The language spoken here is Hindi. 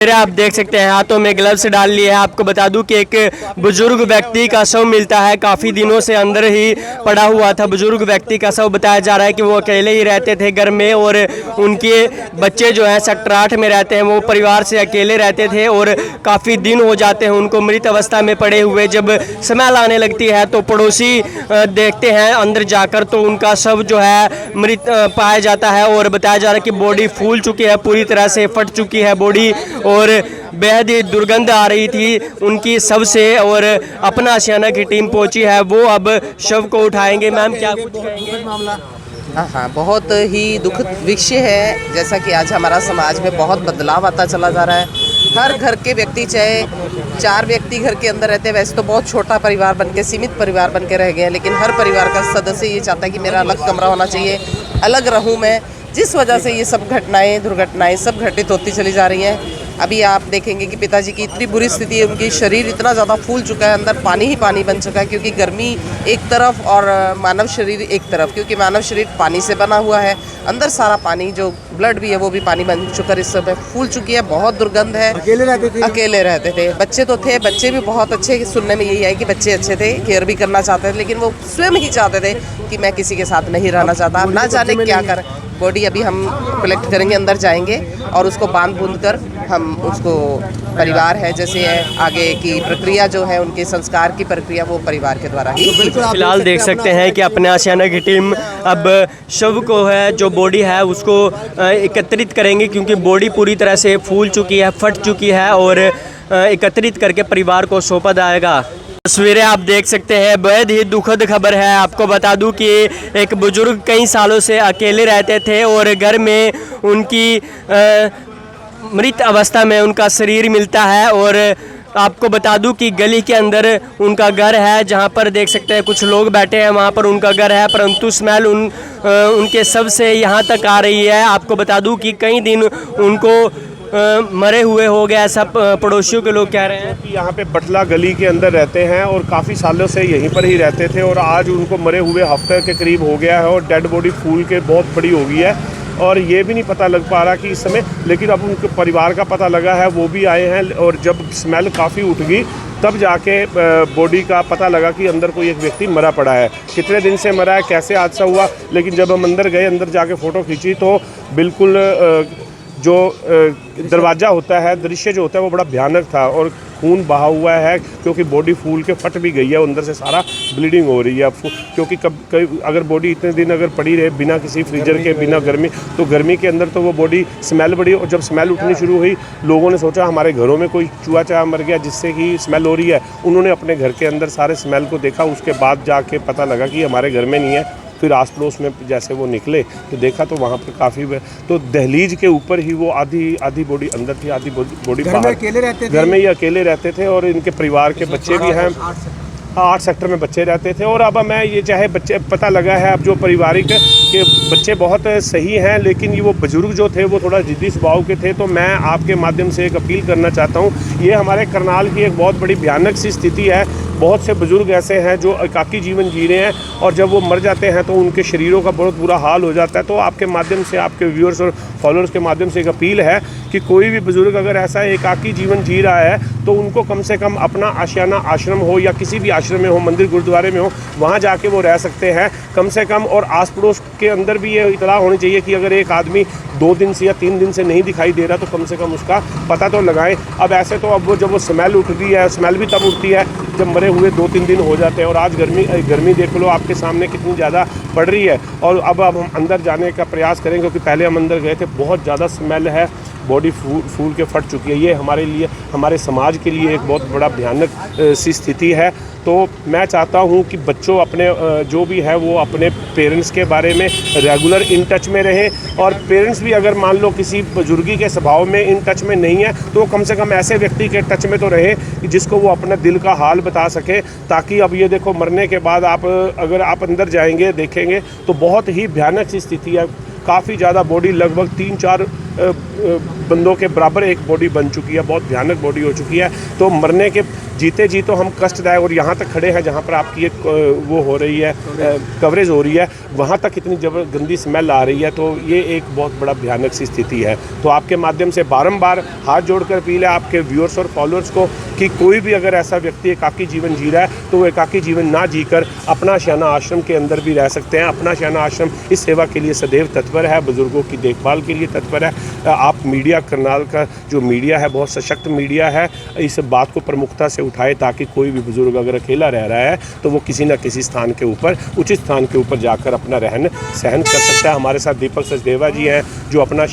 आप देख सकते हैं हाथों में ग्लव्स डाल लिए हैं। आपको बता दूं कि एक बुजुर्ग व्यक्ति का शव मिलता है, काफ़ी दिनों से अंदर ही पड़ा हुआ था। बुजुर्ग व्यक्ति का शव बताया जा रहा है कि वो अकेले ही रहते थे घर में और उनके बच्चे जो है सेक्टर 8 में रहते हैं, वो परिवार से अकेले रहते थे और काफ़ी दिन हो जाते हैं उनको मृत अवस्था में पड़े हुए। जब स्मेल आने लगती है तो पड़ोसी देखते हैं अंदर जाकर तो उनका शव जो है मृत पाया जाता है और बताया जा रहा है कि बॉडी फूल चुकी है, पूरी तरह से फट चुकी है बॉडी और बेहद ही दुर्गंध आ रही थी उनकी शव से। और अपना आशियाना की टीम पहुंची है, वो अब शव को उठाएंगे। मैम क्या कुछ कहेंगे? मामला हाँ, बहुत ही दुखद विषय है। जैसा कि आज हमारा समाज में बहुत बदलाव आता चला जा रहा है। हर घर के व्यक्ति, चाहे 4 व्यक्ति घर के अंदर रहते हैं, वैसे तो बहुत छोटा परिवार बन के, सीमित परिवार बन के रह गए हैं, लेकिन हर परिवार का सदस्य ये चाहता है कि मेरा अलग कमरा होना चाहिए, अलग रहूँ मैं। जिस वजह से ये सब घटनाएं, दुर्घटनाएं सब घटित होती चली जा रही हैं। अभी आप देखेंगे कि पिताजी की इतनी बुरी स्थिति है, उनकी शरीर इतना ज़्यादा फूल चुका है, अंदर पानी ही पानी बन चुका है, क्योंकि गर्मी एक तरफ और मानव शरीर एक तरफ, क्योंकि मानव शरीर पानी से बना हुआ है, अंदर सारा पानी, जो ब्लड भी है वो भी पानी बन चुका है, इस समय फूल चुकी है, बहुत दुर्गंध है। अकेले रहते थे, बच्चे तो थे, बच्चे भी बहुत अच्छे, सुनने में यही है कि बच्चे अच्छे थे, केयर भी करना चाहते थे, लेकिन वो स्वयं ही चाहते थे कि मैं किसी के साथ नहीं रहना चाहता। ना जाने क्या कर बॉडी अभी हम कलेक्ट करेंगे, अंदर जाएंगे और उसको बांध बूंद कर हम उसको, परिवार है जैसे आगे की प्रक्रिया जो है, उनके संस्कार की प्रक्रिया वो परिवार के द्वारा ही। फिलहाल देख सकते हैं कि अपने आशियाना की टीम अब शव को है, जो बॉडी है उसको एकत्रित करेंगे, क्योंकि बॉडी पूरी तरह से फूल चुकी है, फट चुकी है और एकत्रित करके परिवार को सौंपा जाएगा। तस्वीरें आप देख सकते हैं, बेहद ही दुखद खबर है। आपको बता दूं कि एक बुजुर्ग कई सालों से अकेले रहते थे और घर में उनकी मृत अवस्था में उनका शरीर मिलता है और आपको बता दूं कि गली के अंदर उनका घर है, जहां पर देख सकते हैं कुछ लोग बैठे हैं, वहां पर उनका घर है, परंतु स्मेल उनके शव से यहां तक आ रही है। आपको बता दूं कि कई दिन उनको मरे हुए हो गया, सब पड़ोसियों के लोग कह रहे हैं कि यहाँ पे बटला गली के अंदर रहते हैं और काफ़ी सालों से यहीं पर ही रहते थे और आज उनको मरे हुए हफ्ते के करीब हो गया है और डेड बॉडी फूल के बहुत बड़ी हो गई है और ये भी नहीं पता लग पा रहा कि इस समय, लेकिन अब उनके परिवार का पता लगा है, वो भी आए हैं और जब स्मेल काफ़ी उठ गई तब जाके बॉडी का पता लगा कि अंदर कोई एक व्यक्ति मरा पड़ा है। कितने दिन से मरा है, कैसे हादसा हुआ, लेकिन जब हम अंदर गए, अंदर जाके फ़ोटो खींची तो बिल्कुल जो दरवाज़ा होता है, दृश्य जो होता है वो बड़ा भयानक था और खून बहा हुआ है, क्योंकि बॉडी फूल के फट भी गई है, अंदर से सारा ब्लीडिंग हो रही है। क्योंकि कभी अगर बॉडी इतने दिन अगर पड़ी रहे बिना किसी फ्रीजर के, बिना गर्मी, तो गर्मी के अंदर तो वो बॉडी स्मेल बड़ी, और जब स्मेल उठनी शुरू हुई लोगों ने सोचा हमारे घरों में कोई चूहा चाहा मर गया जिससे कि स्मेल हो रही है। उन्होंने अपने घर के अंदर सारे स्मेल को देखा, उसके बाद जाके पता लगा कि हमारे घर में नहीं है। फिर आस पड़ोस में जैसे वो निकले तो देखा तो वहाँ पर काफ़ी, तो दहलीज के ऊपर ही वो आधी बॉडी अंदर थी, आधी बॉडी बाहर। घर में ही अकेले रहते थे और इनके परिवार के बच्चे भी हैं। 8 सेक्टर में बच्चे रहते थे और अब मैं ये चाहे बच्चे पता लगा है अब जो पारिवारिक के बच्चे बहुत सही हैं, लेकिन ये वो बुजुर्ग जो थे वो थोड़ा ज़िद्दी स्वभाव के थे। तो मैं आपके माध्यम से एक अपील करना चाहता हूँ, ये हमारे करनाल की एक बहुत बड़ी भयानक सी स्थिति है। बहुत से बुजुर्ग ऐसे हैं जो एकाकी जीवन जी रहे हैं और जब वो मर जाते हैं तो उनके शरीरों का बहुत बुरा हाल हो जाता है। तो आपके माध्यम से, आपके व्यूअर्स और फॉलोअर्स के माध्यम से एक अपील है कि कोई भी बुजुर्ग अगर ऐसा एकाकी जीवन जी रहा है तो उनको कम से कम अपना आशियाना आश्रम हो या किसी भी आश्रम में हो, मंदिर गुरुद्वारे में हो, वहाँ जाके वो रह सकते हैं कम से कम। और आस पड़ोस के अंदर भी ये इतला होनी चाहिए कि अगर एक आदमी 2 दिन से या 3 दिन से नहीं दिखाई दे रहा तो कम से कम उसका पता तो लगाएं। अब ऐसे तो अब वो जब वो स्मेल उठती है, स्मेल भी तब उठती है जब मरे हुए 2-3 दिन हो जाते हैं। और आज गर्मी देख लो आपके सामने कितनी ज़्यादा पड़ रही है। और अब हम अंदर जाने का प्रयास करें, क्योंकि पहले हम अंदर गए थे, बहुत ज़्यादा स्मेल है, बॉडी फूल के फट चुकी है। ये हमारे लिए, हमारे समाज के लिए एक बहुत बड़ा भयानक सी स्थिति है। तो मैं चाहता हूँ कि बच्चों अपने जो भी है वो अपने पेरेंट्स के बारे में रेगुलर इन टच में रहें, और पेरेंट्स भी अगर मान लो किसी बुजुर्गी के स्वभाव में इन टच में नहीं है तो कम से कम ऐसे व्यक्ति के टच में तो रहे जिसको वो अपने दिल का हाल बता सके, ताकि अब ये देखो मरने के बाद अगर आप अंदर जाएंगे देखेंगे तो बहुत ही भयानक सी स्थिति है। काफ़ी ज़्यादा बॉडी, लगभग 3-4 बंदों के बराबर एक बॉडी बन चुकी है, बहुत भयानक बॉडी हो चुकी है। तो मरने के जीते जी तो हम कष्टदायक, और यहाँ तक खड़े हैं जहाँ पर आपकी एक वो हो रही है, कवरेज हो रही है, वहाँ तक इतनी गंदी स्मेल आ रही है। तो ये एक बहुत बड़ा भयानक सी स्थिति है। तो आपके माध्यम से बारंबार हाथ जोड़कर अपील है आपके व्यूअर्स और फॉलोअर्स को कि कोई भी अगर ऐसा व्यक्ति एकाकी जीवन जी रहा है तो वो एकाकी जीवन ना जीकर अपना आशियाना आश्रम के अंदर भी रह सकते हैं। अपना आशियाना आश्रम इस सेवा के लिए सदैव तत्पर है, बुजुर्गों की देखभाल के लिए तत्पर है। आप मीडिया, करनाल का जो मीडिया है बहुत सशक्त मीडिया है, इस बात को प्रमुखता से उठाए ताकि कोई भी बुजुर्ग अगर अकेला रह रहा है तो वो किसी न किसी स्थान के ऊपर, उचित स्थान के ऊपर जाकर अपना रहन सहन कर सकता है। हमारे साथ दीपक सचदेवा जी हैं जो अपना